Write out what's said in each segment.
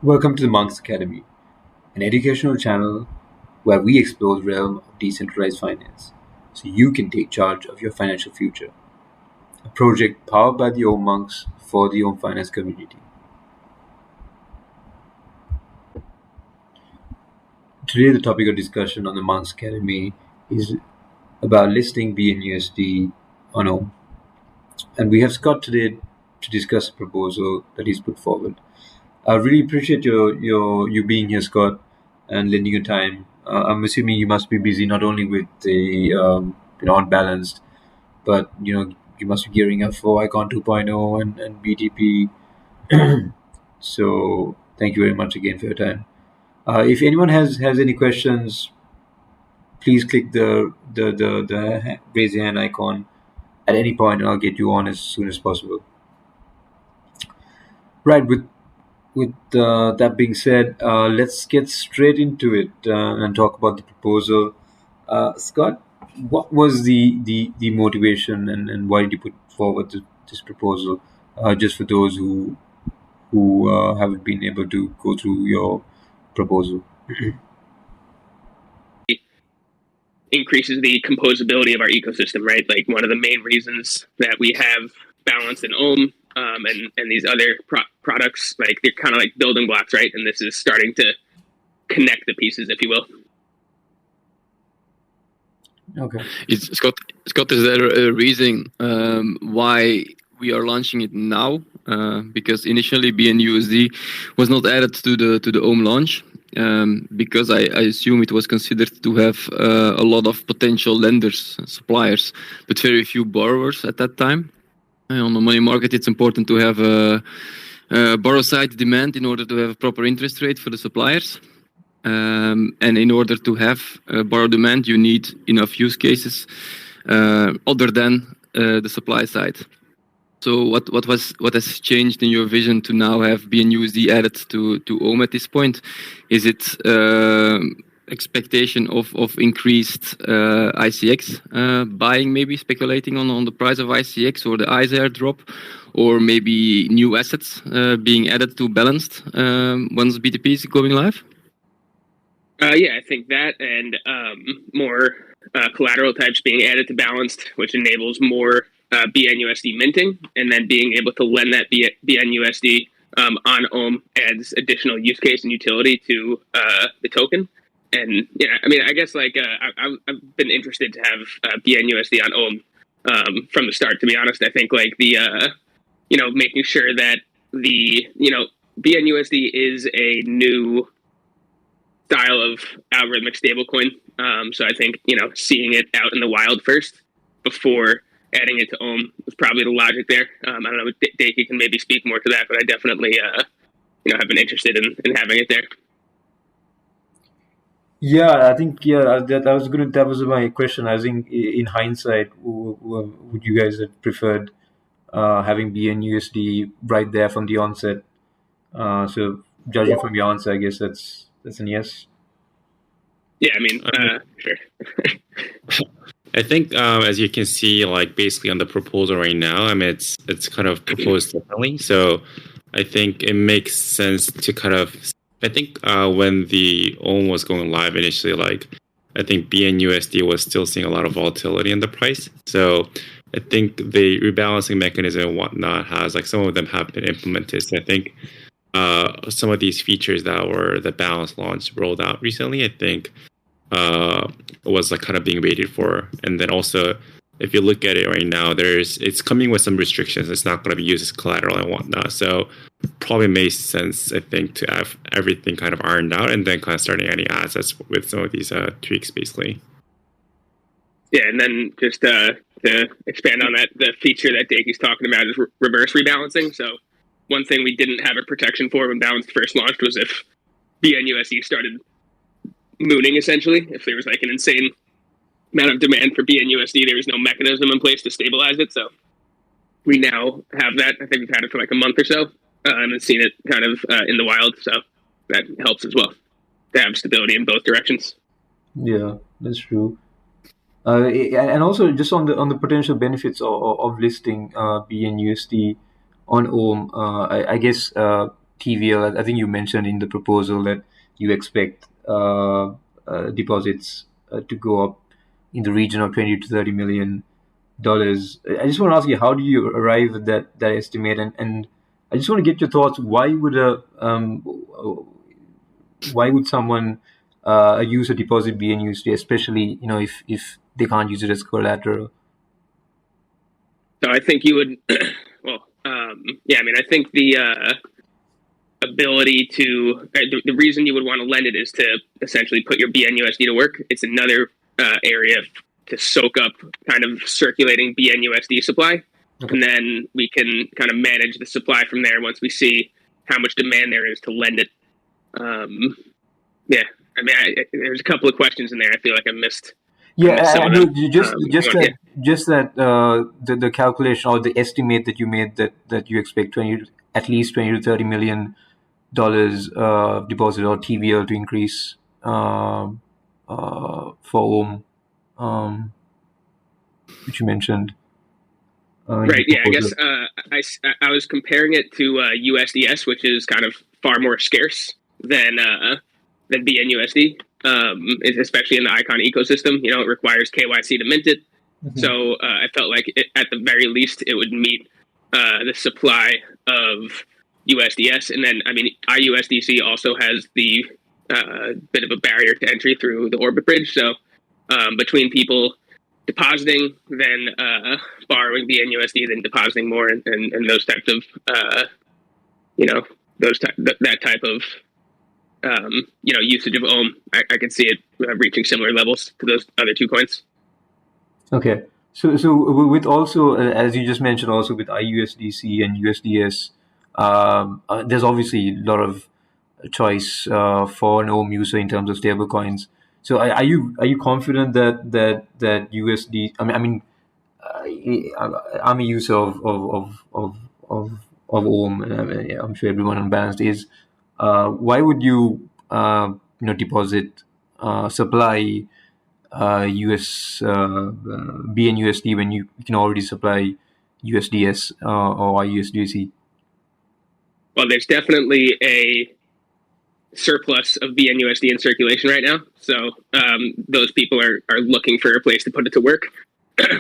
Welcome to the Monks Academy, an educational channel where we explore the realm of decentralized finance so you can take charge of your financial future. A project powered by the Omm Monks for the Omm finance community. Today, the topic of discussion on the Monks Academy is about listing Bnusd on Omm. And we have Scott today to discuss a proposal that he's put forward. I really appreciate you being here, Scott, and lending your time. I'm assuming you must be busy not only with the unbalanced, but you must be gearing up for Icon 2.0 and BTP. So thank you very much again for your time. If anyone has any questions, please click the raise your hand icon at any point, and I'll get you on as soon as possible. Right, with that being said, let's get straight into it and talk about the proposal. Scott, what was the motivation and why did you put forward this proposal? Just for those who haven't been able to go through your proposal. Increases the composability of our ecosystem, right? Like one of the main reasons that we have Balanced and Omm and these other products, like they're kind of like building blocks, right? And this is starting to connect the pieces, if you will. Okay. Scott, is there a reason why we are launching it now? Because initially Bnusd was not added to the Omm launch. Because I assume it was considered to have a lot of potential lenders, suppliers, but very few borrowers at that time. On the money market, it's important to have a borrow side demand in order to have a proper interest rate for the suppliers. And in order to have borrow demand, you need enough use cases other than the supply side. So what has changed in your vision to now have Bnusd added to Omm at this point? Is it expectation of increased ICX buying, maybe speculating on the price of ICX or the ICR drop, or maybe new assets being added to Balanced once BTP is going live? Yeah, I think that and more collateral types being added to Balanced, which enables more Bnusd minting, and then being able to lend that Bnusd on Omm adds additional use case and utility to the token. And yeah, I mean, I guess like I've been interested to have Bnusd on Omm from the start. To be honest, I think like the making sure that the Bnusd is a new style of algorithmic stablecoin. So I think seeing it out in the wild first before adding it to Omm was probably the logic there. I don't know, Daki can maybe speak more to that, but I definitely have been interested in having it there. Yeah, I think that was my question. I think in hindsight, would you guys have preferred having Bnusd right there from the onset? So judging from your answer, I guess that's a yes. Yeah, I mean, sure. I think as you can see, like basically on the proposal right now, I mean it's kind of proposed differently. So I think it makes sense to kind of. I think when the Omm was going live initially, like I think Bnusd was still seeing a lot of volatility in the price. So I think the rebalancing mechanism and whatnot has like some of them have been implemented. So I think some of these features that were the Balance launch rolled out recently, I think was like kind of being waited for. And then also, if you look at it right now, it's coming with some restrictions. It's not going to be used as collateral and whatnot. So probably makes sense, I think, to have everything kind of ironed out and then kind of starting adding assets with some of these tweaks, basically. Yeah, and then just to expand on that, the feature that Daki's talking about is reverse rebalancing. So one thing we didn't have a protection for when Balance first launched was if Bnusd started mooning, essentially. If there was like an insane amount of demand for Bnusd, there was no mechanism in place to stabilize it. So we now have that. I think we've had it for like a month or so and seen it kind of in the wild. So that helps as well to have stability in both directions. Yeah, that's true. And also just on the potential benefits of listing Bnusd on Omm, I guess TVL. I think you mentioned in the proposal that you expect deposits to go up in the region of 20 to 30 million dollars. I just want to ask you, how do you arrive at that estimate? And I just want to get your thoughts. Why would someone use a deposit BNUSD, especially if they can't use it as collateral? So I think you would. Well, yeah. I mean, I think the ability to the reason you would want to lend it is to essentially put your BNUSD to work. It's another area to soak up kind of circulating BNUSD supply. Okay. And then we can kind of manage the supply from there once we see how much demand there is to lend it. Yeah, I mean, there's a couple of questions in there. I feel like I missed. Yeah, just that the calculation or the estimate that you made that you expect at least 20 to 30 million dollars deposit or TVL to increase for Omm, which you mentioned. Right. Yeah. I guess I was comparing it to USDS, which is kind of far more scarce than BNUSD, especially in the Icon ecosystem. It requires KYC to mint it. Mm-hmm. So I felt like at the very least it would meet the supply of USDS, and then I mean IUSDC also has the bit of a barrier to entry through the Arbitrage. So between people depositing, then borrowing BNUSD, then depositing more, and those types of that type of usage of Omm, I could see it reaching similar levels to those other two coins. Okay, so with also as you just mentioned, also with IUSDC and USDS, there's obviously a lot of choice for an Omm user in terms of stablecoins. So are you confident that USD? I'm a user of Omm, and I'm sure everyone on Balanced is. Why would you deposit supply US BNUSD when you can already supply USDS or USDC? Well, there's definitely a surplus of BNUSD in circulation right now. So those people are looking for a place to put it to work.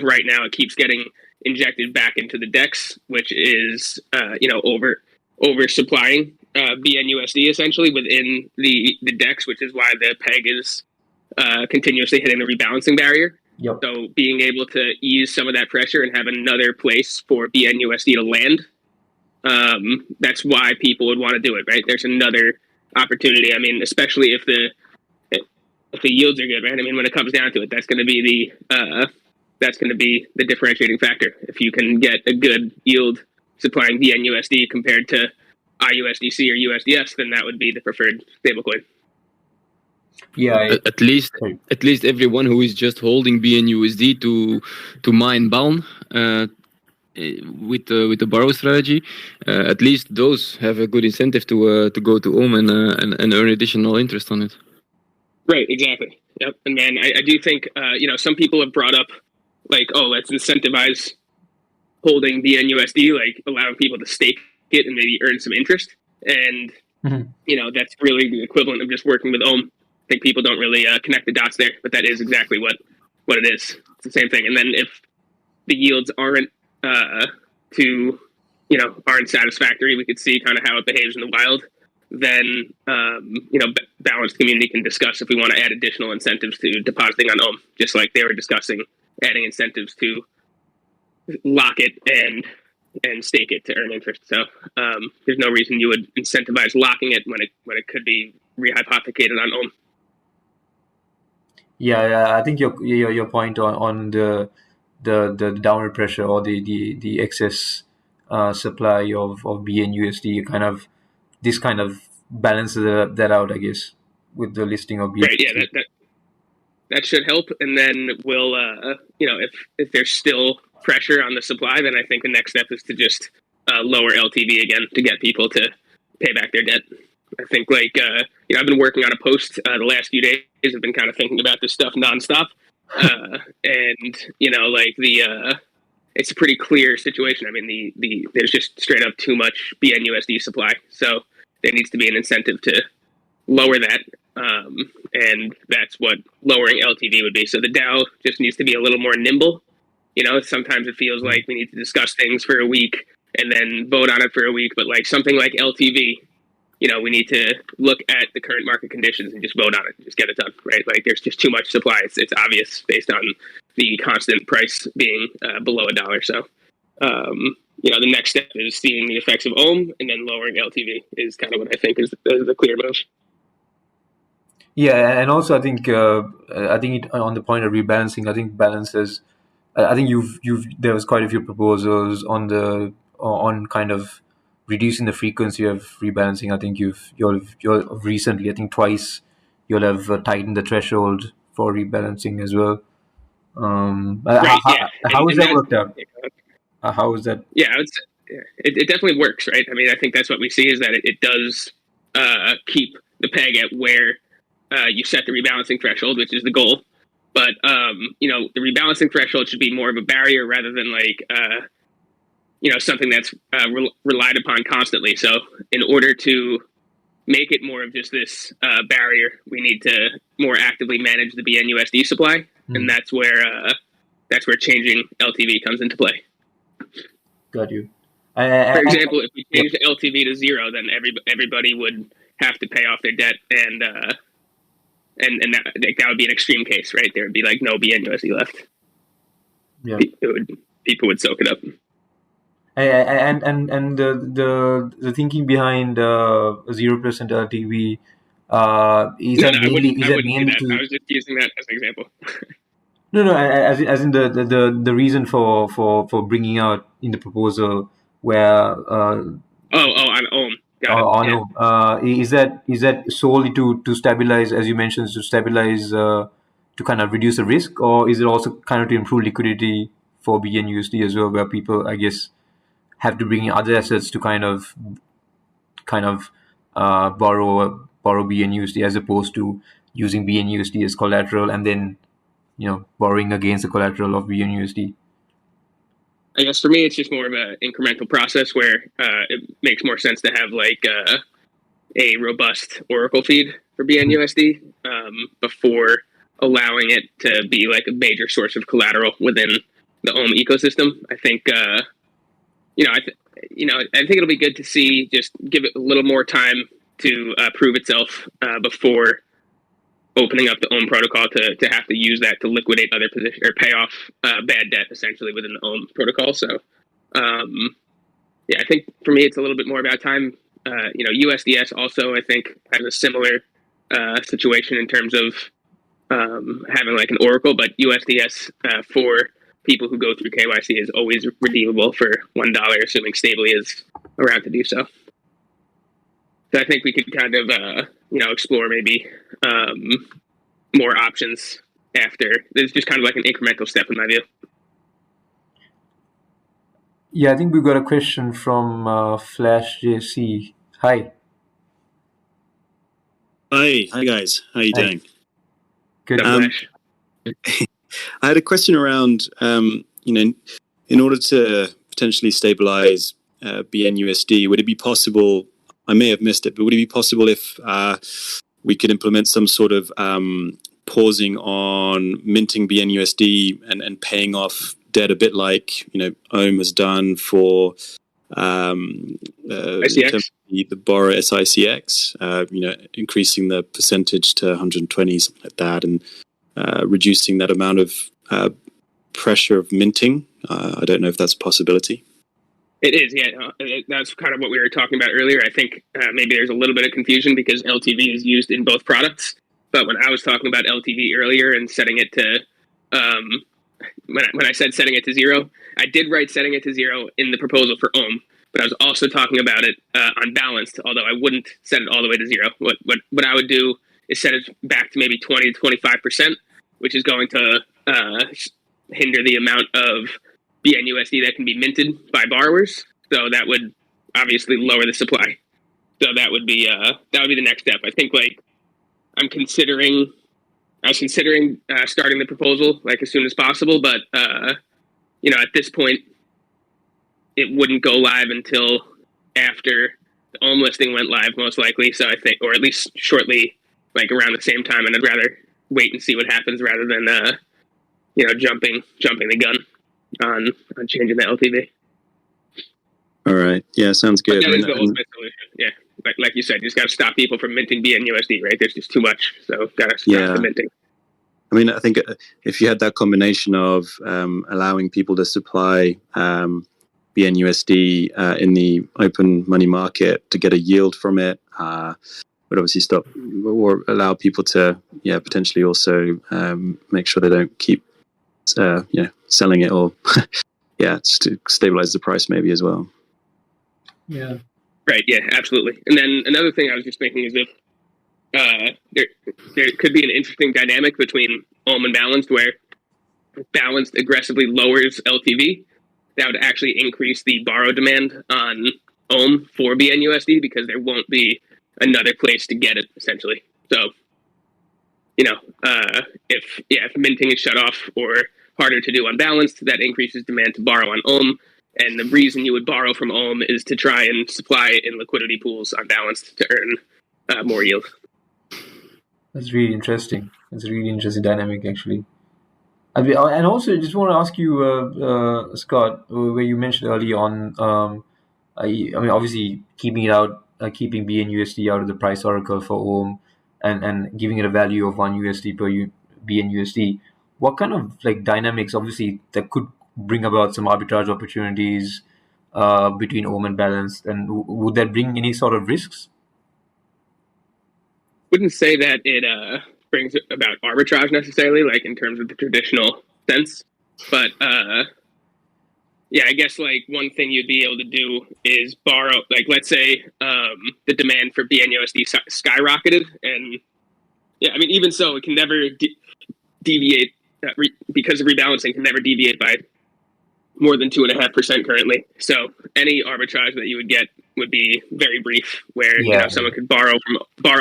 Right now, it keeps getting injected back into the DEX, which is oversupplying BNUSD essentially within the DEX, which is why the peg is continuously hitting the rebalancing barrier. Yep. So being able to ease some of that pressure and have another place for BNUSD to land, that's why people would want to do it, right? There's another opportunity. I mean, especially if the yields are good, right? I mean, when it comes down to it, that's going to be the differentiating factor. If you can get a good yield supplying BNUSD compared to IUSDC or USDS, then that would be the preferred stablecoin. Yeah, at least everyone who is just holding BNUSD to mine Baln with the borrow strategy, at least those have a good incentive to go to Omm and earn additional interest on it. Right, exactly. Yep. And then I do think some people have brought up like, oh, let's incentivize holding BNUSD, like allowing people to stake it and maybe earn some interest. And that's really the equivalent of just working with Omm. I think people don't really connect the dots there, but that is exactly what it is. It's the same thing. And then if the yields aren't satisfactory, we could see kind of how it behaves in the wild. Then Balanced community can discuss if we want to add additional incentives to depositing on Omm, just like they were discussing adding incentives to lock it and stake it to earn interest. So there's no reason you would incentivize locking it when it could be rehypothecated on Omm. Yeah, I think your point on the downward pressure or the excess supply of BNUSD this kind of balances that out, I guess, with the listing of BNUSD. Right. Yeah, that should help. And then we'll if there's still pressure on the supply, then I think the next step is to just lower LTV again to get people to pay back their debt. I think I've been working on a post the last few days. I've been kind of thinking about this stuff nonstop. It's a pretty clear situation. I mean, there's just straight up too much BNUSD supply. So there needs to be an incentive to lower that. And that's what lowering LTV would be. So the DAO just needs to be a little more nimble. Sometimes it feels like we need to discuss things for a week and then vote on it for a week. But like something like LTV, we need to look at the current market conditions and just vote on it, just get it done, right? Like there's just too much supply. It's obvious based on the constant price being below $1. So, the next step is seeing the effects of Omm, and then lowering LTV is kind of what I think is the clear move. Yeah, and also I think on the point of rebalancing, I think balances. I think there was quite a few proposals on kind of reducing the frequency of rebalancing. I think you'll recently, I think twice, you'll have tightened the threshold for rebalancing as well. Right. How is that worked out? How is that? Yeah, I would say it definitely works, right? I mean, I think that's what we see is that it does keep the peg at where you set the rebalancing threshold, which is the goal. But the rebalancing threshold should be more of a barrier rather than like something that's relied upon constantly. So in order to make it more of just this barrier, we need to more actively manage the BNUSD supply, and that's where changing LTV comes into play. Got you. For example, if we change the LTV to 0, then everybody would have to pay off their debt, and that would be an extreme case, right? There would be like no BNUSD left. Yeah, people would soak it up. And the thinking behind 0% LTV is that mainly to? I was just using that as an example. No, as in the reason for bringing out in the proposal where on Omm. Is that solely to stabilize, as you mentioned, to kind of reduce the risk, or is it also kind of to improve liquidity for BNUSD as well, where people, I guess, have to bring in other assets to kind of borrow BNUSD as opposed to using BNUSD as collateral and then borrowing against the collateral of BNUSD? I guess for me, it's just more of an incremental process where it makes more sense to have like a robust Oracle feed for BNUSD before allowing it to be like a major source of collateral within the Omm ecosystem. I think I think it'll be good to see, just give it a little more time to prove itself before opening up the Omm protocol to have to use that to liquidate other positions or pay off bad debt essentially within the Omm protocol. So, I think for me, it's a little bit more about time. USDS also, I think, has a similar situation in terms of having like an Oracle, but USDS for people who go through KYC is always redeemable for $1, assuming Stably is around to do so. So I think we could kind of, explore maybe more options after. There's just kind of like an incremental step in my view. Yeah, I think we've got a question from Flash JC. Hi. Hi guys. How are you doing? Good. I had a question around, in order to potentially stabilize BNUSD, would it be possible, I may have missed it, but would it be possible if we could implement some sort of pausing on minting BNUSD and paying off debt a bit like, Omm has done for ICX? The borrower SICX, increasing the percentage to 120, something like that, and reducing that amount of pressure of minting. I don't know if that's a possibility. It is, yeah. That's kind of what we were talking about earlier. I think maybe there's a little bit of confusion because LTV is used in both products. But when I was talking about LTV earlier and setting it to, when I said setting it to 0, I did write setting it to 0 in the proposal for Omm. But I was also talking about it on Balanced, although I wouldn't set it all the way to 0. What I would do is set it back to maybe 20 to 25%, which is going to hinder the amount of BNUSD that can be minted by borrowers. So that would obviously lower the supply. So that would be the next step. I think I was considering starting the proposal like as soon as possible, but at this point, it wouldn't go live until after the Omm listing went live most likely. So I think, or at least shortly, like around the same time. And I'd rather wait and see what happens rather than jumping the gun on changing the LTV. All right. Yeah, sounds But good. that is the ultimate solution. Yeah, like you said, you just got to stop people from minting BNUSD. Right? There's just too much, so got to stop the minting. I mean, I think if you had that combination of allowing people to supply BNUSD in the open money market to get a yield from it, would obviously stop or allow people to, potentially also make sure they don't keep, selling it or, just to stabilize the price maybe as well. Yeah. Right. Yeah. Absolutely. And then another thing I was just thinking is if there could be an interesting dynamic between Omm and Balanced, where Balanced aggressively lowers LTV. That would actually increase the borrow demand on Omm for BNUSD because there won't be another place to get it, essentially. So, if minting is shut off or harder to do on Balanced, that increases demand to borrow on Omm. And the reason you would borrow from Omm is to try and supply in liquidity pools on Balanced to earn more yield. That's really interesting. That's a really interesting dynamic, actually. And also, I just want to ask you, Scott, where you mentioned early on, I mean, obviously keeping BNUSD out of the price oracle for Omm and giving it a value of $1 per BNUSD. What kind of dynamics, obviously, that could bring about some arbitrage opportunities between Omm and Balanced, and would that bring any sort of risks? Wouldn't say that it brings about arbitrage necessarily, like in terms of the traditional sense. But I guess one thing you'd be able to do is borrow. Like, let's say the demand for BNUSD skyrocketed, and even so, it can never deviate because of rebalancing. Can never deviate by more than 2.5% currently. So any arbitrage that you would get would be very brief, where someone could borrow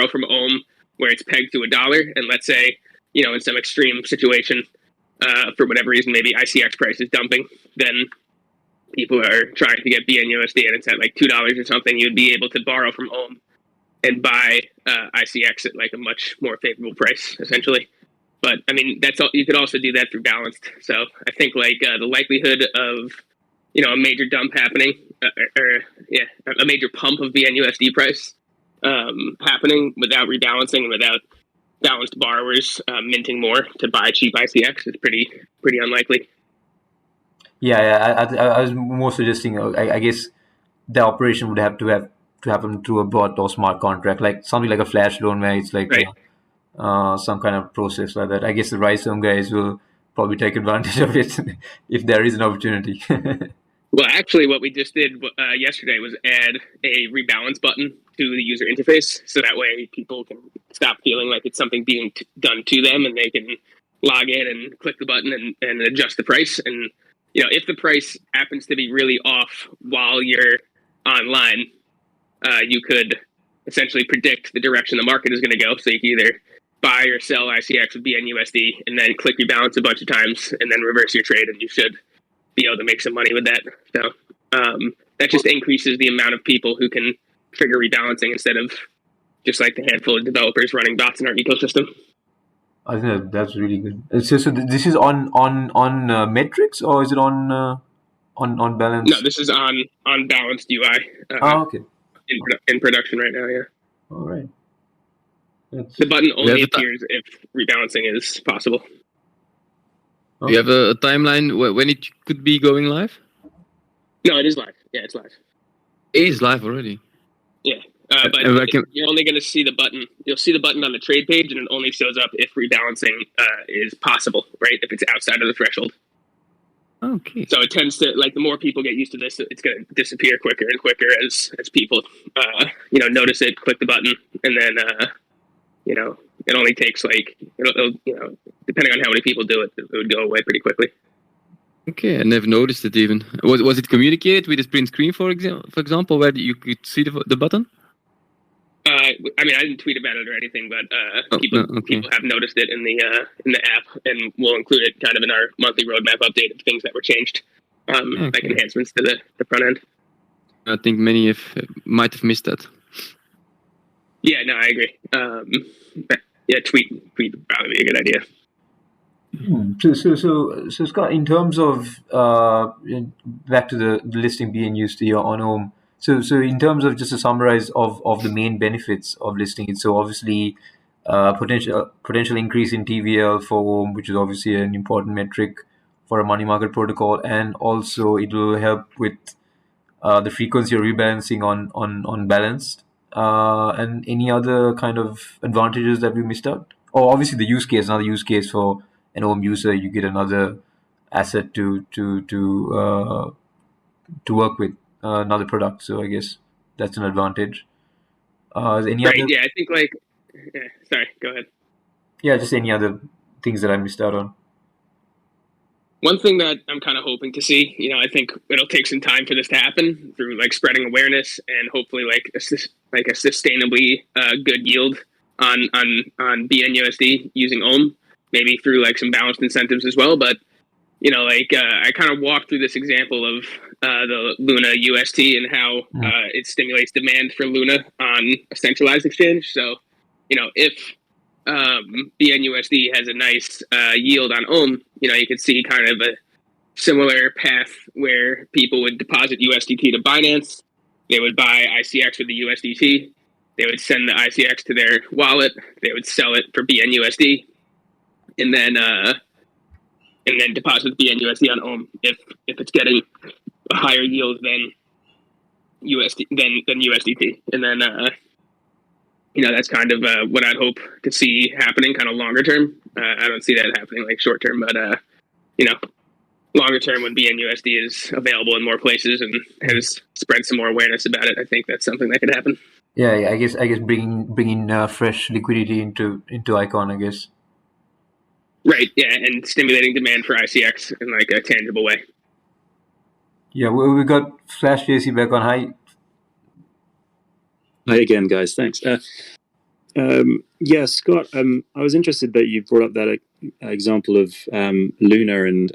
from Omm where it's pegged to $1, and let's say in some extreme situation for whatever reason, maybe ICX price is dumping, then people are trying to get BNUSD and it's at $2 or something. You'd be able to borrow from Omm and buy ICX at a much more favorable price, essentially. But I mean, that's all. You could also do that through Balanced. So I think the likelihood of a major dump happening, a major pump of BNUSD price happening without rebalancing and without Balanced borrowers minting more to buy cheap ICX is pretty unlikely. Yeah. I was more suggesting. I guess the operation would have to happen through a bot or smart contract, like something like a flash loan, where it's right. Some kind of process like that. I guess the Rhizome guys will probably take advantage of it if there is an opportunity. Well, actually, what we just did yesterday was add a rebalance button to the user interface, so that way people can stop feeling like it's something being done to them, and they can log in and click the button and adjust the price. And if the price happens to be really off while you're online, you could essentially predict the direction the market is going to go. So you can either buy or sell ICX with BNUSD and then click rebalance a bunch of times and then reverse your trade, and you should be able to make some money with that. So that just increases the amount of people who can trigger rebalancing instead of just the handful of developers running bots in our ecosystem. I think that's really good. So this is on metrics, or is it on Balance? No, this is on Balanced UI. Okay. In production right now, yeah. All right. The button only appears if rebalancing is possible. Do you have a timeline when it could be going live? No, it is live. Yeah, it's live. It is live already. Yeah, but you're only going to see the button. You'll see the button on the trade page, and it only shows up if rebalancing is possible, right? If it's outside of the threshold. Okay. So it tends to the more people get used to this, it's going to disappear quicker and quicker as people notice it, click the button, and then it only takes it'll depending on how many people do it, it would go away pretty quickly. Okay, I never noticed it even. Was it communicated with a sprint screen, for example, where you could see the button? I didn't tweet about it or anything, but people have noticed it in the app, and we'll include it kind of in our monthly roadmap update of things that were changed, like enhancements to the front end. I think many might have missed that. Yeah, no, I agree. Yeah, tweet would probably be a good idea. So Scott, in terms of back to the listing BNUSD on Ohm. So in terms of just to summarize of the main benefits of listing it, so obviously potential increase in TVL for Ohm, which is obviously an important metric for a money market protocol, and also it will help with the frequency of rebalancing on Balanced, and any other kind of advantages that we missed out. Oh, obviously the use case, another use case for an Ohm user, you get another asset to work with, another product. So I guess that's an advantage. Is any Right. other? Yeah, I think yeah, sorry, go ahead. Yeah, just any other things that I missed out on. One thing that I'm kind of hoping to see, I think it'll take some time for this to happen through like spreading awareness and hopefully like a sustainably good yield on BNUSD using Ohm, maybe through like some balanced incentives as well. But I kind of walked through this example of the Luna UST and how it stimulates demand for Luna on a centralized exchange. So, if BNUSD has a nice yield on Ohm, you could see kind of a similar path where people would deposit USDT to Binance. They would buy ICX with the USDT. They would send the ICX to their wallet. They would sell it for BNUSD, and then deposit BNUSD on Ohm if it's getting a higher yield than USDT, and then that's kind of what I'd hope to see happening kind of longer term. I don't see that happening like short term, but longer term when BNUSD is available in more places and has spread some more awareness about it, I think that's something that could happen. Yeah, I guess bringing fresh liquidity into Icon, I guess. Right. Yeah, and stimulating demand for ICX in like a tangible way. Yeah, we got Flash JC back on. Hi again, guys. Thanks. Yeah, Scott, I was interested that you brought up that example of Luna and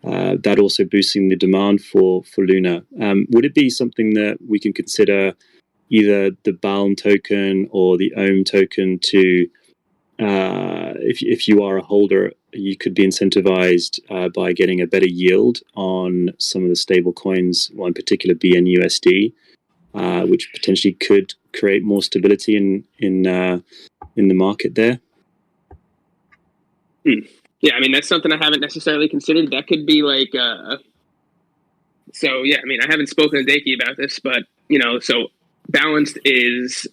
that also boosting the demand for Luna. Would it be something that we can consider either the Balm token or the Ohm token to, if you are a holder, you could be incentivized by getting a better yield on some of the stable coins, one particular BNUSD, which potentially could create more stability in the market there? Yeah, I mean, that's something I haven't necessarily considered. That could be like, so yeah, I mean, I haven't spoken to Daki about this, but, so Balanced is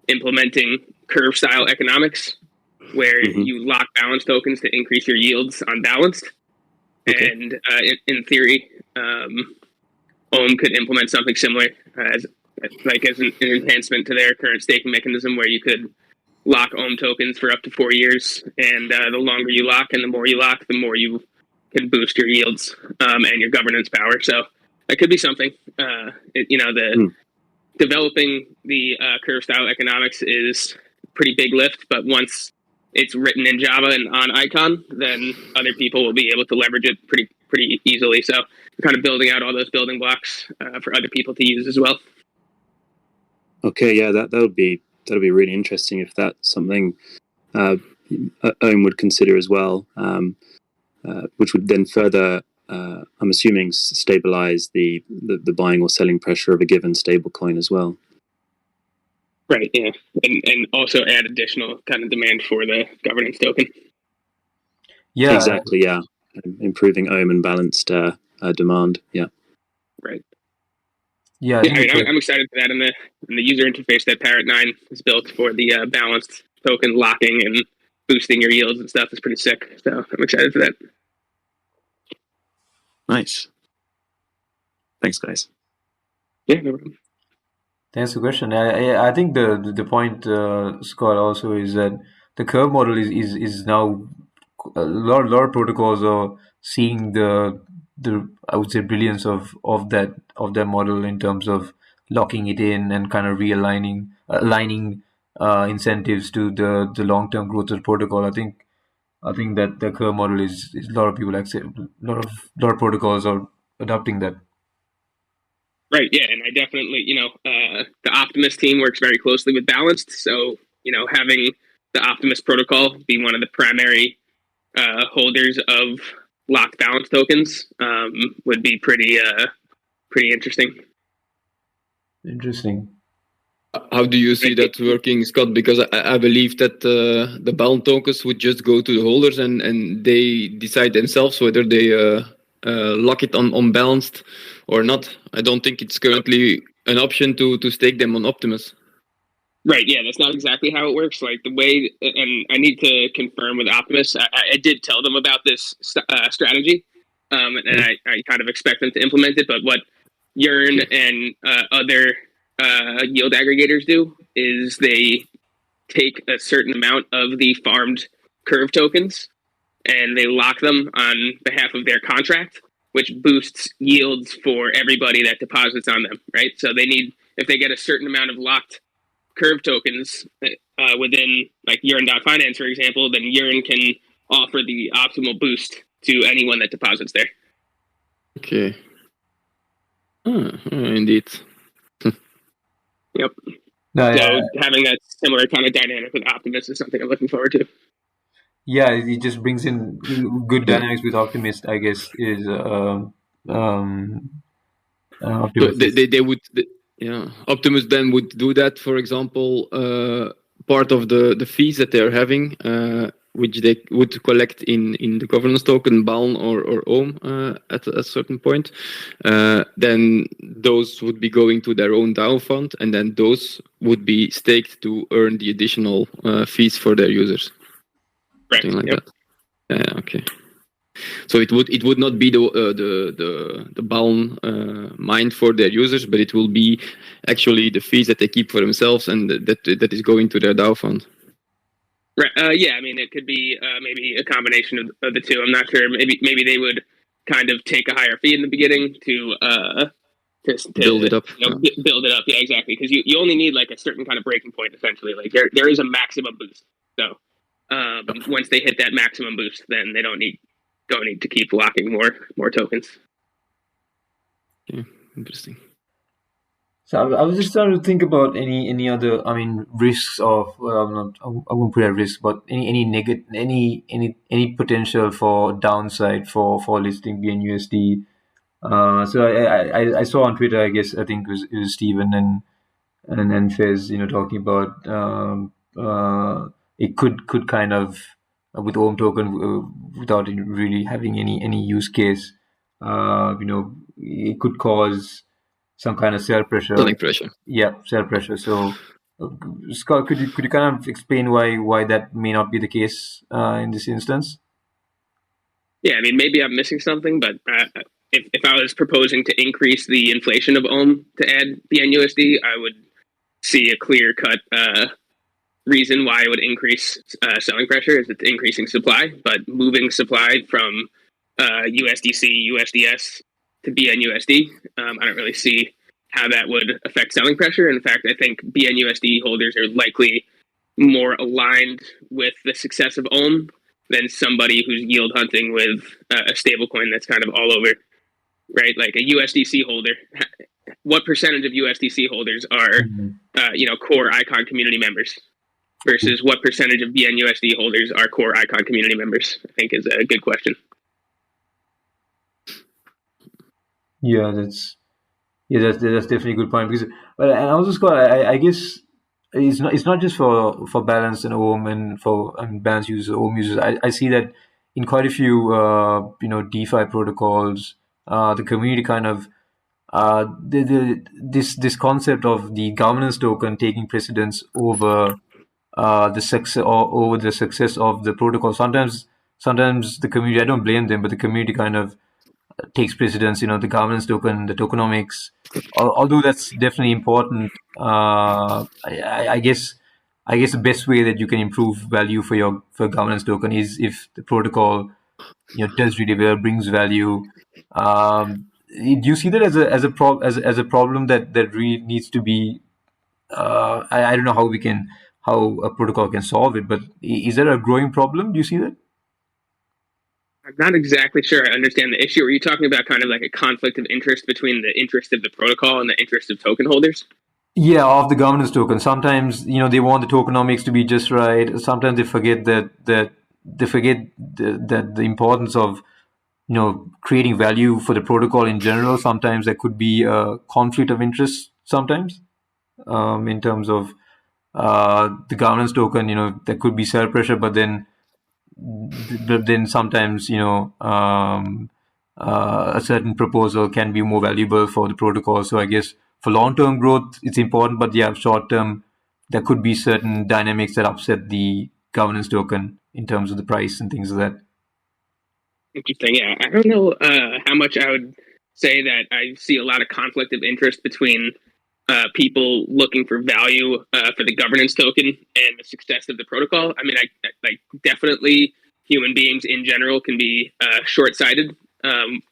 implementing curve style economics where you lock balance tokens to increase your yields on Balanced. Okay. And in theory, Ohm could implement something similar as an enhancement to their current staking mechanism where you could lock Ohm tokens for up to 4 years. And the longer you lock and the more you lock, the more you can boost your yields and your governance power. So that could be something. Developing the curve style economics is a pretty big lift, but once it's written in Java and on Icon, then other people will be able to leverage it pretty easily. So we're kind of building out all those building blocks for other people to use as well. Okay, yeah, that'll be really interesting if that's something Ohm would consider as well, which would then further, I'm assuming, stabilize the buying or selling pressure of a given stable coin as well. Right, yeah, and also add additional kind of demand for the governance token. Yeah, exactly. Yeah, improving Ohm and Balanced demand. Yeah, right. Yeah, I'm excited for that, and the user interface that Parrot 9 is built for the Balanced token locking and boosting your yields and stuff is pretty sick. So I'm excited for that. Nice. Thanks, guys. Yeah, no problem. Thanks for the question. I think the point, Scott, also is that the curve model is now a lot of protocols are seeing the I would say brilliance of that model in terms of locking it in and kind of aligning incentives to the long term growth of the protocol. I think that the curve model is a lot of people accept, a lot of protocols are adopting that. Right. Yeah, and I definitely, the Optimus team works very closely with Balanced, so having the Optimus protocol be one of the primary holders of locked balance tokens would be pretty interesting. Interesting. How do you see that working, Scott? Because I believe that the balance tokens would just go to the holders and they decide themselves whether they lock it on balanced or not. I don't think it's currently an option to stake them on Optimus. Right, yeah, that's not exactly how it works. Like the way, and I need to confirm with Optimus, I did tell them about this strategy, and I kind of expect them to implement it. But what Yearn and other yield aggregators do is they take a certain amount of the farmed curve tokens and they lock them on behalf of their contract, which boosts yields for everybody that deposits on them, right? So they need, if they get a certain amount of locked curve tokens within like Yearn.finance, for example, then Yearn can offer the optimal boost to anyone that deposits there. Okay. Indeed. Yep. No, so having that similar kind of dynamic with Optimus is something I'm looking forward to. Yeah, it just brings in good dynamics with Optimist, I guess, is Optimus. So they would, Optimus then would do that, for example, part of the fees that they're having, which they would collect in the governance token, BALN or Omm at a certain point. Then those would be going to their own DAO fund, and then those would be staked to earn the additional fees for their users. Right. Something like that. Yeah, okay. So it would not be the BALN mined for their users, but it will be actually the fees that they keep for themselves, and that is going to their DAO fund. Right. Yeah. I mean, it could be maybe a combination of the two. I'm not sure. Maybe they would kind of take a higher fee in the beginning to build it up. Build it up. Yeah, exactly. Because you only need like a certain kind of breaking point. Essentially, like there is a maximum boost. So once they hit that maximum boost, then they don't need to keep locking more tokens. Yeah, interesting. So I was just trying to think about any other, risks of, I won't put at risk, but any potential for downside for listing BNUSD. So I saw on Twitter, I think it was Steven and Fez, talking about it could kind of with Omm token without it really having any use case, it could cause some kind of sell pressure. Selling pressure. Yeah, sell pressure. So, Scott, could you kind of explain why that may not be the case in this instance? Yeah, I mean, maybe I'm missing something, but if I was proposing to increase the inflation of Omm to add BNUSD, I would see a clear-cut reason why it would increase selling pressure is it's increasing supply, but moving supply from USDC, USDS to BNUSD, I don't really see how that would affect selling pressure. In fact, I think BNUSD holders are likely more aligned with the success of Omm than somebody who's yield hunting with a stablecoin that's kind of all over, right? Like a USDC holder, what percentage of USDC holders are, core Icon community members versus what percentage of BNUSD holders are core Icon community members, I think is a good question. Yeah, that's definitely a good point. Because, and also, Scott, I guess it's not just for Balanced and Omm and for Balanced users, Omm users. I see that in quite a few DeFi protocols, the community kind of this concept of the governance token taking precedence over the success of the protocol. Sometimes the community, I don't blame them, but the community kind of takes precedence, the governance token, the tokenomics. Although that's definitely important, I guess the best way that you can improve value for governance token is if the protocol, does really well, brings value. Do you see that as a problem that really needs to be? I don't know how a protocol can solve it, but is that a growing problem? Do you see that? I'm not exactly sure I understand the issue. Are you talking about kind of like a conflict of interest between the interest of the protocol and the interest of token holders? Yeah, of the governance token. Sometimes, they want the tokenomics to be just right. Sometimes they forget that the importance of, creating value for the protocol in general. Sometimes there could be a conflict of interest sometimes, in terms of the governance token. There could be sell pressure, but then sometimes, a certain proposal can be more valuable for the protocol. So I guess for long-term growth, it's important, but yeah, short-term, there could be certain dynamics that upset the governance token in terms of the price and things like that. Interesting. Yeah, I don't know how much I would say that I see a lot of conflict of interest between people looking for value for the governance token and the success of the protocol. I mean, I like definitely human beings in general can be short-sighted, and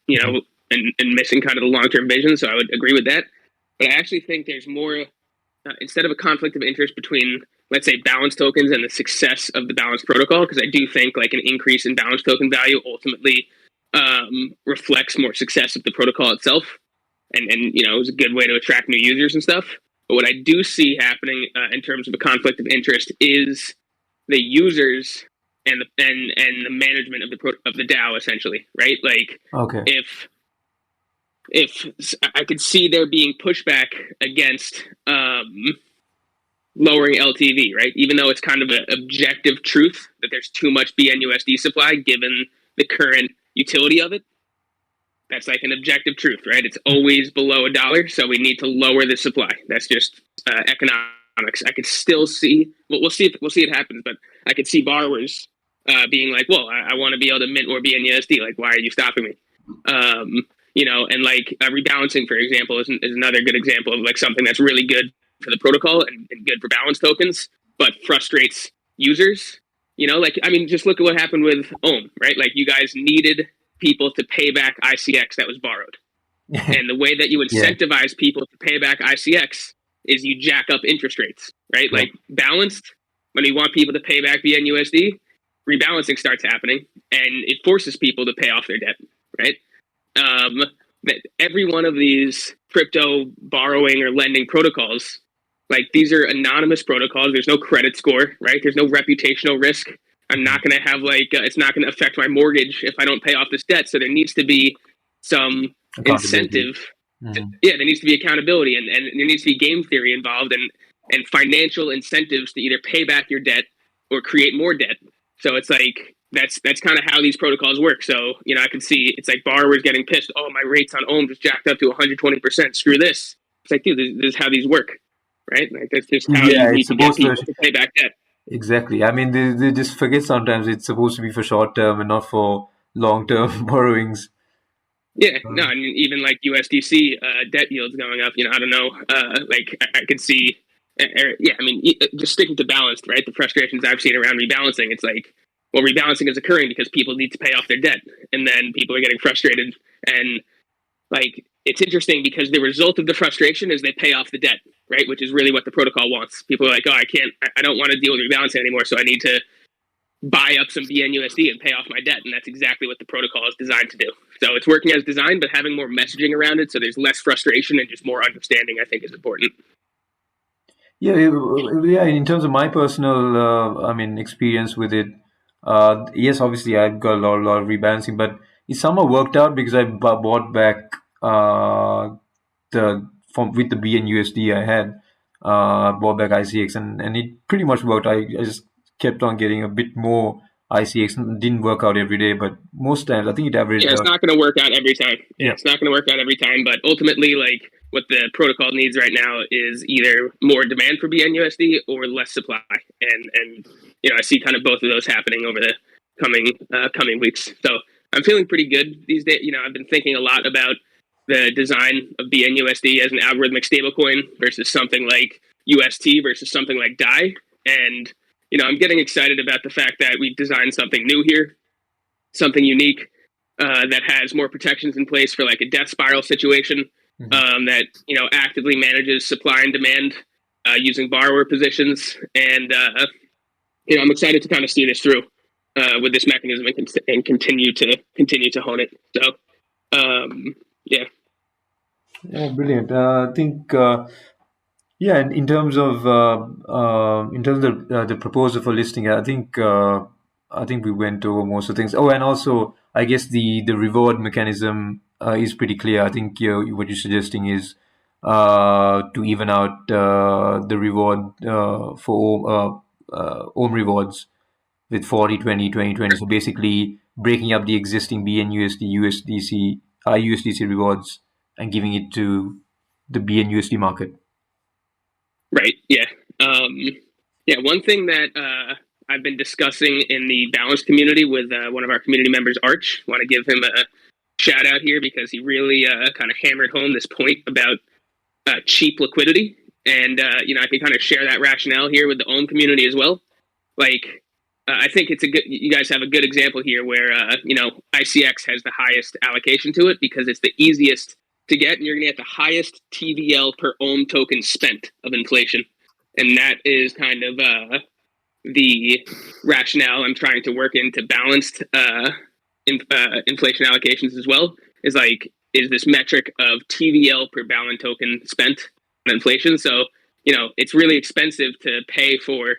missing kind of the long-term vision. So I would agree with that. But I actually think there's more, instead of a conflict of interest between, let's say, balance tokens and the success of the balance protocol, because I do think like an increase in balance token value ultimately reflects more success of the protocol itself. And it's a good way to attract new users and stuff. But what I do see happening in terms of a conflict of interest is the users and the management of the DAO, essentially, right? Like, Okay. if I could see there being pushback against lowering LTV, right? Even though it's kind of an objective truth that there's too much BNUSD supply given the current utility of it. That's like an objective truth, right? It's always below $1, so we need to lower the supply. That's just economics. I could still see. Well, we'll see it happens, but I could see borrowers being like, "Well, I want to be able to mint more BNUSD. Like, why are you stopping me?" And like rebalancing, for example, is another good example of like something that's really good for the protocol and good for balance tokens, but frustrates users. Just look at what happened with Omm, right? Like, you guys needed people to pay back ICX that was borrowed. And the way that you incentivize people to pay back ICX is you jack up interest rates, right? Like, balanced, when you want people to pay back BNUSD, rebalancing starts happening and it forces people to pay off their debt, right? That every one of these crypto borrowing or lending protocols, like, these are anonymous protocols. There's no credit score, right? There's no reputational risk. I'm not going to have it's not going to affect my mortgage if I don't pay off this debt. So there needs to be some incentive. There needs to be accountability and there needs to be game theory involved and financial incentives to either pay back your debt or create more debt. So it's like, that's kind of how these protocols work. So, I can see it's like borrowers getting pissed. Oh, my rates on Omm just jacked up to 120%. Screw this. It's like, dude, this is how these work, right? Like, that's just how you need to get people to pay back debt. Exactly. I mean, they just forget sometimes it's supposed to be for short term and not for long term borrowings. Yeah, no, I mean, even like USDC debt yields going up. I don't know. I could see. Just sticking to balanced, right? The frustrations I've seen around rebalancing. It's like, well, rebalancing is occurring because people need to pay off their debt, and then people are getting frustrated. And like, it's interesting because the result of the frustration is they pay off the debt, right? Which is really what the protocol wants. People are like, oh, I don't want to deal with rebalancing anymore, so I need to buy up some BNUSD and pay off my debt. And that's exactly what the protocol is designed to do. So it's working as designed, but having more messaging around it so there's less frustration and just more understanding, I think, is important. Yeah. In terms of my personal, experience with it, yes, obviously I've got a lot of rebalancing, but it somehow worked out because I bought back with the BNUSD I had, bought back ICX, and it pretty much worked. I just kept on getting a bit more ICX. It didn't work out every day, but most times I think it averaged. Yeah, it's not going to work out every time. Yeah, it's not going to work out every time, but ultimately, like, what the protocol needs right now is either more demand for BNUSD or less supply, and I see kind of both of those happening over the coming weeks. So I'm feeling pretty good these days. I've been thinking a lot about the design of BNUSD as an algorithmic stablecoin versus something like UST versus something like DAI, and I'm getting excited about the fact that we've designed something new here, something unique that has more protections in place for like a death spiral situation. That actively manages supply and demand using borrower positions, and I'm excited to kind of see this through. with this mechanism and continue to hone it. So, yeah. Yeah, brilliant. I think, yeah, in terms of the proposal for listing, I think we went over most of the things. Oh, and also, I guess the reward mechanism is pretty clear. I think what you're suggesting is to even out the reward for Ohm rewards with 40, 20, 20, 20. So basically breaking up the existing BNUSD, USDC rewards and giving it to the BNUSD market. Right. Yeah. Yeah. One thing that I've been discussing in the Balanced community with one of our community members, Arch. Want to give him a shout out here because he really kind of hammered home this point about cheap liquidity, and I can kind of share that rationale here with the Ohm community as well. Like, I think it's you guys have a good example here where ICX has the highest allocation to it because it's the easiest to get, and you're going to get the highest TVL per Ohm token spent of inflation. And that is kind of the rationale I'm trying to work into balanced inflation allocations as well, is this metric of TVL per Balance token spent on inflation. So, it's really expensive to pay for,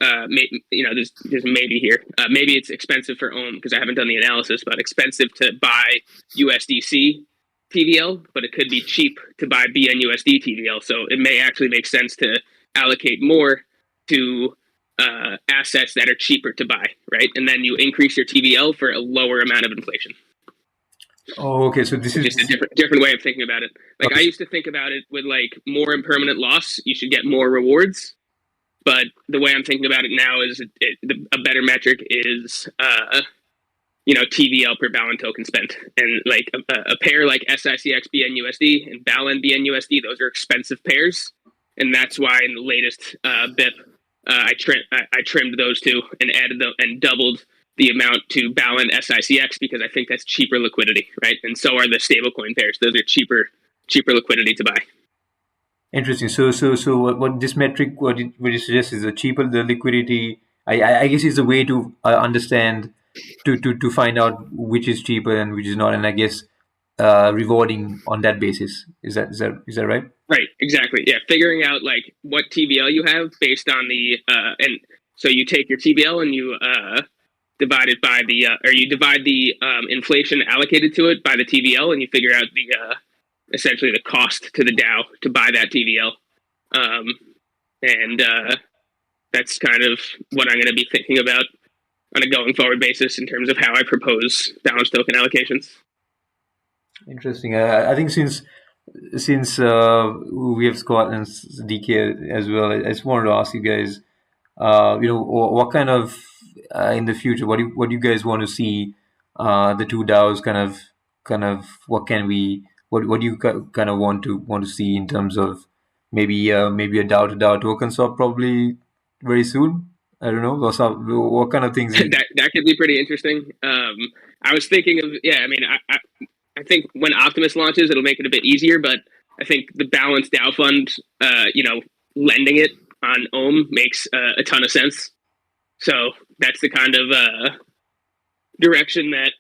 there's a maybe here. Maybe it's expensive for Ohm because I haven't done the analysis, but expensive to buy USDC TVL, but it could be cheap to buy BNUSD TVL. So it may actually make sense to allocate more to assets that are cheaper to buy, right? And then you increase your TVL for a lower amount of inflation. Oh, okay. So this is just a different way of thinking about it. Like, I used to think about it with more impermanent loss, you should get more rewards. But the way I'm thinking about it now is a better metric is TVL per Balance token spent. And a pair like SICX BNUSD and Balance BNUSD, those are expensive pairs. And that's why in the latest BIP, I trimmed those two and added them and doubled the amount to Balance SICX because I think that's cheaper liquidity, right? And so are the stablecoin pairs. Those are cheaper liquidity to buy. Interesting. So what this metric, what you suggest is the cheaper the liquidity. I guess it's a way to understand to find out which is cheaper and which is not, and I guess rewarding on that basis. Is that right? Right. Exactly. Yeah. Figuring out what TVL you have based on the and so you take your TVL and you divide it by the or you divide the inflation allocated to it by the TVL, and you figure out the essentially the cost to the DAO to buy that TVL. And that's kind of what I'm going to be thinking about on a going forward basis in terms of how I propose Balance token allocations. Interesting. I think since we have Scott and DK as well, I just wanted to ask you guys, what kind of in the future, what do you guys want to see the two DAOs kind of what do you kind of want to see in terms of maybe a DAO to DAO token swap probably very soon? I don't know. What kind of things? that could be pretty interesting. I was thinking of I think when Optimus launches, it'll make it a bit easier. But I think the Balanced DAO fund, lending it on Ohm makes a ton of sense. So that's the kind of direction that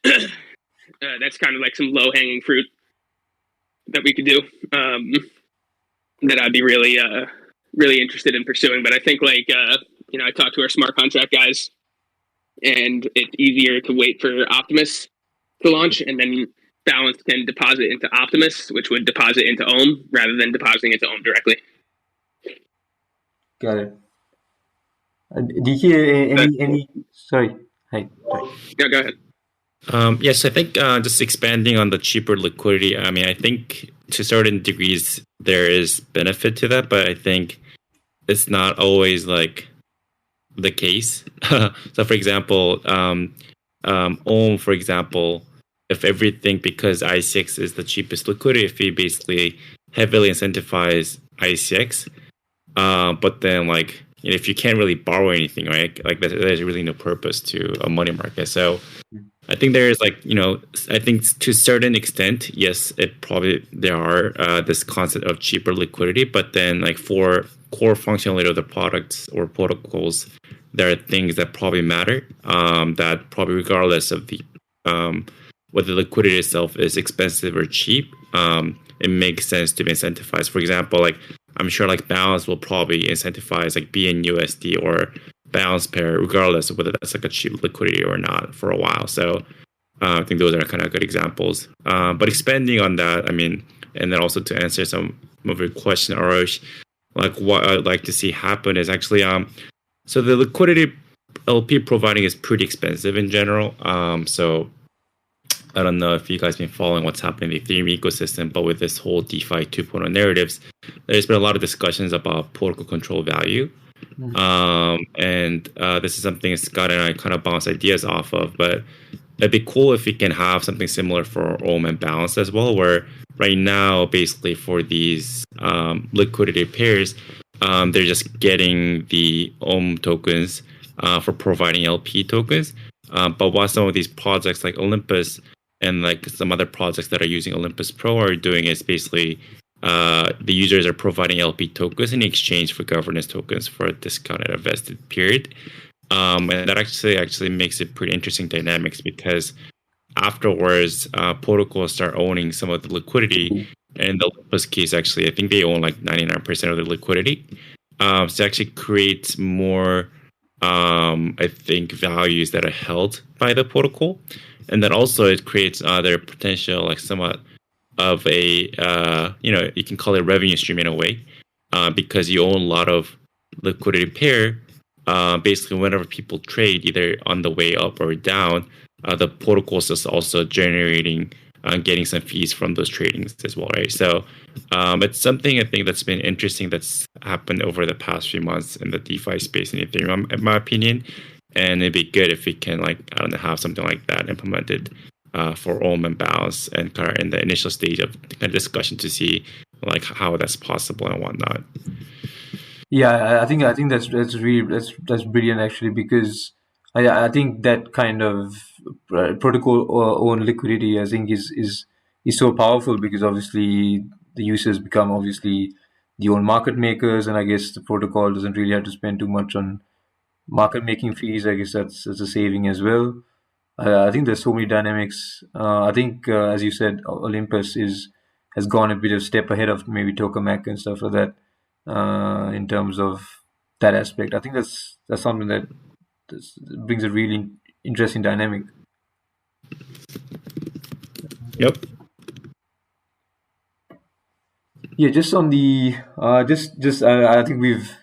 that's kind of some low hanging fruit that we could do. That I'd be really interested in pursuing. But I think I talked to our smart contract guys, and it's easier to wait for Optimus to launch, and then Balance can deposit into Optimus, which would deposit into Ohm rather than depositing into Ohm directly. Got it. DK, any? Sorry. Hi. Yeah, go ahead. Yes, I think just expanding on the cheaper liquidity. I think to certain degrees there is benefit to that, but I think it's not always the case. So, for example, Ohm, for example, if everything, because ICX is the cheapest liquidity, if we basically heavily incentivize ICX, but then if you can't really borrow anything, right? There's really no purpose to a money market. So I think there is I think to a certain extent, yes, there are this concept of cheaper liquidity, but then for core functionality of the products or protocols, there are things that probably matter, that probably regardless of the whether the liquidity itself is expensive or cheap, it makes sense to be incentivized. For example, like I'm sure like Balance will probably incentivize like BNUSD or Balance pair, regardless of whether that's like a cheap liquidity or not for a while. So I think those are kind of good examples. But expanding on that, I mean, and then also to answer some of your question, Arush, like what I'd like to see happen is actually so the liquidity LP providing is pretty expensive in general. So I don't know if you guys been following what's happening in the Ethereum ecosystem, but with this whole DeFi 2.0 narratives, there's been a lot of discussions about protocol control value. And this is something Scott and I kind of bounce ideas off of, but it'd be cool if we can have something similar for Omm and Balance as well, where right now, basically for these liquidity pairs, they're just getting the Omm tokens for providing LP tokens. But what some of these projects like Olympus and like some other projects that are using Olympus Pro are doing is basically the users are providing LP tokens in exchange for governance tokens for a discounted or vested period. And that actually makes it pretty interesting dynamics, because afterwards, protocols start owning some of the liquidity. And in the Olympus case, actually, I think they own like 99% of the liquidity. So it actually creates more, I think, values that are held by the protocol. And then also it creates other potential, like somewhat of a, you can call it revenue stream in a way, because you own a lot of liquidity pair. Basically, whenever people trade, either on the way up or down, the protocol is also generating, getting some fees from those tradings as well, right? So it's something I think that's been interesting that's happened over the past few months in the DeFi space in Ethereum, in my opinion. And it'd be good if we can, like, I don't know, have something like that implemented for Omm and Balance, and kind of in the initial stage of kind of discussion to see like how that's possible and whatnot. Yeah, I think that's brilliant actually, because I think that kind of protocol own liquidity, I think is so powerful, because obviously the users become obviously the own market makers, and I guess the protocol doesn't really have to spend too much on market making fees. I guess that's a saving as well. I think there's so many dynamics. I think as you said, Olympus has gone a bit of step ahead of maybe Tokamak and stuff like that. In terms of that aspect, I think that's something that brings a really interesting dynamic. Yep. Yeah, just on the I think we've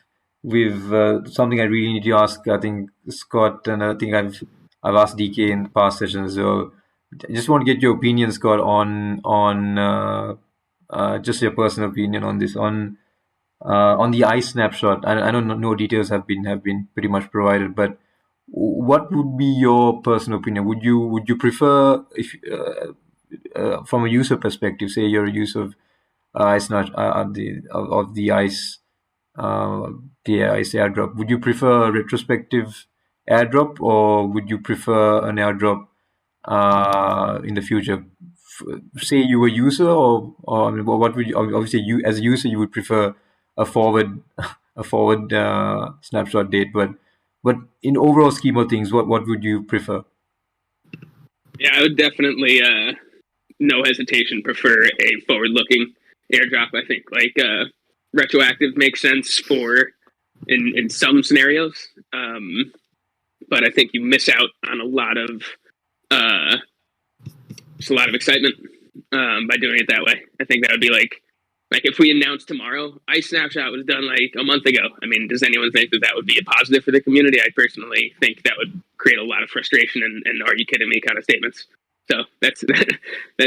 something I really need to ask. I think Scott, and I think I've asked DK in past sessions as well. I just want to get your opinion, Scott, on just your personal opinion on this, on the ice snapshot. I know no details have been pretty much provided, but what would be your personal opinion? Would you prefer, if from a user perspective, say you're a user of ice not of the ice ice airdrop, would you prefer a retrospective airdrop, or would you prefer an airdrop in the future? Say you were a user, or I mean, what would you, obviously you as a user you would prefer a forward snapshot date, but in overall scheme of things, what would you prefer? Yeah, I would definitely no hesitation prefer a forward-looking airdrop. I think like retroactive makes sense for in some scenarios, but I think you miss out on a lot of just a lot of excitement by doing it that way. I think that would be like if we announced tomorrow, Ice Snapshot was done like a month ago. I mean, does anyone think that would be a positive for the community? I personally think that would create a lot of frustration and are you kidding me kind of statements. So that's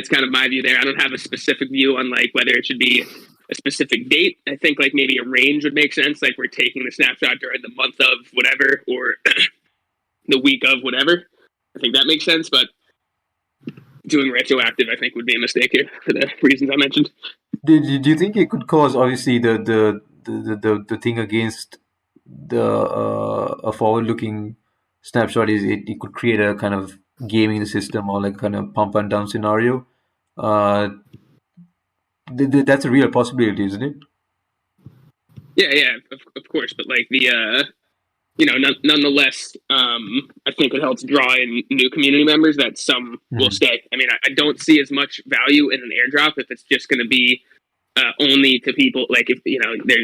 kind of my view there. I don't have a specific view on like whether it should be a specific date. I think like maybe a range would make sense. Like we're taking the snapshot during the month of whatever or the week of whatever. I think that makes sense. But doing retroactive, I think, would be a mistake here for the reasons I mentioned. Do you think it could cause, obviously, the thing against the a forward-looking snapshot is it could create a kind of gaming the system, or like kind of pump and dump scenario? That's a real possibility, isn't it? Yeah, of course. But like the nonetheless, I think it helps draw in new community members that some will stay. I mean, I don't see as much value in an airdrop if it's just going to be only to people. Like, if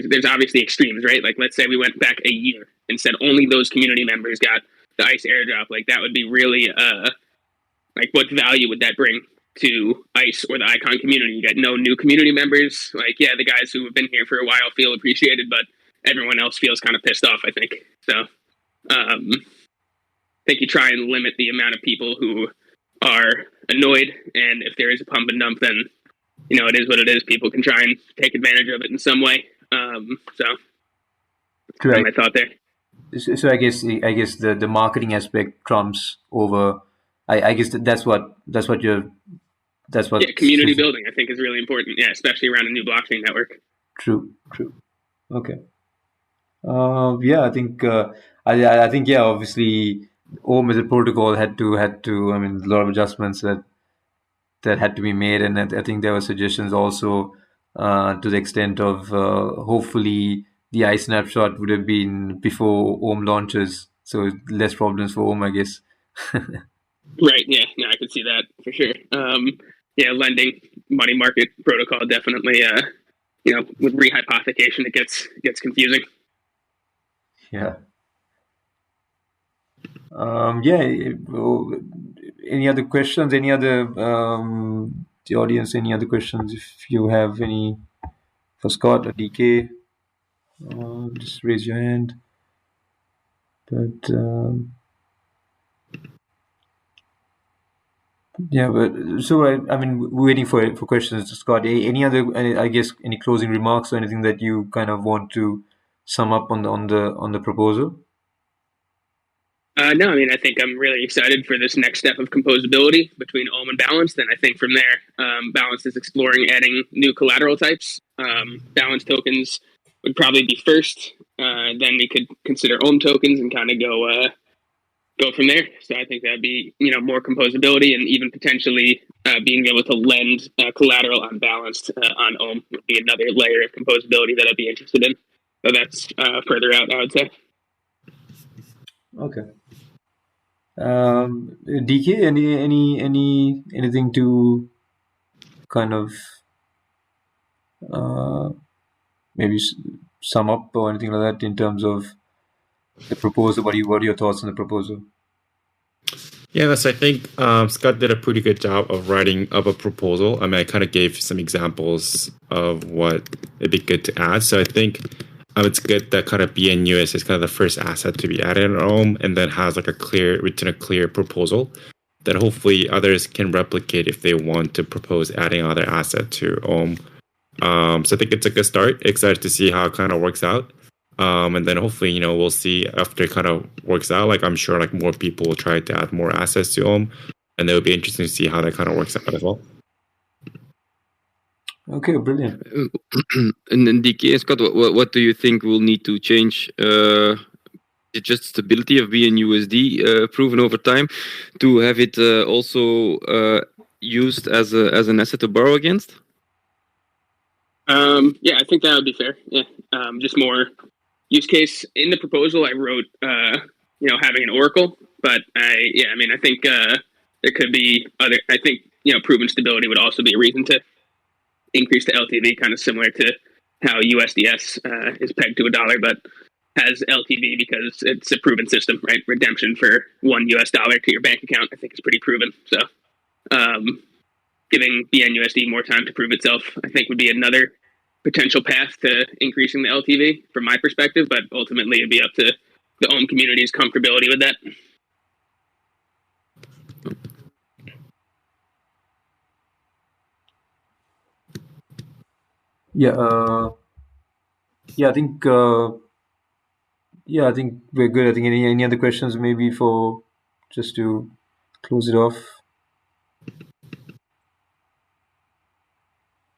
there's obviously extremes, right? Like, let's say we went back a year and said only those community members got the ICE airdrop. Like, that would be really like, what value would that bring to ICE or the Icon community? You got no new community members. Like, yeah, the guys who have been here for a while feel appreciated, but everyone else feels kind of pissed off, I think. So I think you try and limit the amount of people who are annoyed, and if there is a pump and dump, then it is what it is. People can try and take advantage of it in some way. So that's my thought there. So I guess the marketing aspect trumps over. I guess that's what community building, I think, is really important. Yeah, especially around a new blockchain network. True. Okay. I think obviously Omm as a protocol had to I mean, a lot of adjustments that had to be made, and I think there were suggestions also to the extent of hopefully the ICE snapshot would have been before Omm launches, so less problems for Omm, I guess. Right. Yeah. No, I could see that for sure. Lending money market protocol definitely. With rehypothecation, it gets confusing. Yeah. Any other questions? Any other the audience? Any other questions? If you have any for Scott or DK, just raise your hand. But I mean, we're waiting for questions, Scott. Any other? I guess any closing remarks or anything that you kind of want to sum up on the proposal? No, I mean, I think I'm really excited for this next step of composability between Omm and Balanced, and I think from there, Balanced is exploring adding new collateral types. Balanced tokens would probably be first. Then we could consider Omm tokens and kind of go from there. So I think that'd be more composability, and even potentially being able to lend collateral on Balanced on Omm would be another layer of composability that I'd be interested in. So that's further out, I would say. Okay. DK, anything to kind of maybe sum up or anything like that in terms of the proposal? What are your thoughts on the proposal? Yes, I think Scott did a pretty good job of writing up a proposal. I mean, I kind of gave some examples of what it'd be good to add. So I think it's good that kind of BNUS is kind of the first asset to be added in Omm, and then has like a clear proposal that hopefully others can replicate if they want to propose adding other asset to Omm. So I think it's a good start. Excited to see how it kind of works out. And then hopefully, we'll see after it kind of works out. Like, I'm sure like more people will try to add more assets to Omm, and it would be interesting to see how that kind of works out as well. Okay, brilliant. And then DK and Scott, what do you think will need to change? Just stability of BNUSD proven over time to have it also used as an asset to borrow against? I think that would be fair. Yeah, just more use case in the proposal. I wrote, having an oracle, but I think there could be other. I think proven stability would also be a reason to increase the LTV, kind of similar to how USDS is pegged to $1, but has LTV because it's a proven system, right? Redemption for $1 to your bank account, I think, is pretty proven. So, giving BNUSD more time to prove itself, I think, would be another potential path to increasing the LTV from my perspective, but ultimately it'd be up to the Omm community's comfortability with that. I think we're good. I think any other questions maybe for just to close it off?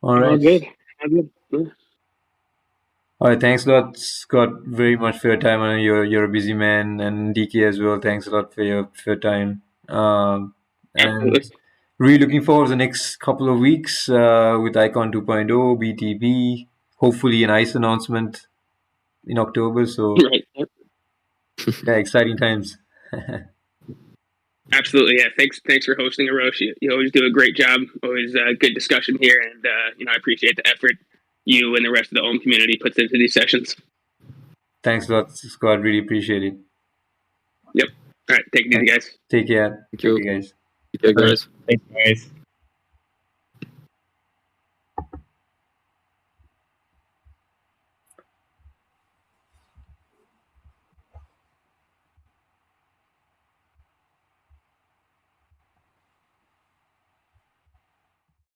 All right. All good. All right. Thanks a lot, Scott, very much for your time. I know you're a busy man, and DK as well. Thanks a lot for your time. And really looking forward to the next couple of weeks with Icon 2.0, BTB, hopefully an ICE announcement in October. So right. Yeah, exciting times. Absolutely, yeah. Thanks for hosting, Arosh. You always do a great job. Always good discussion here, and I appreciate the effort you and the rest of the Omm community puts into these sessions. Thanks a lot, Scott. Really appreciate it. Yep. All right, take it easy, guys. Take care. Thank you. Take care, guys. Take care, guys. Thanks, guys.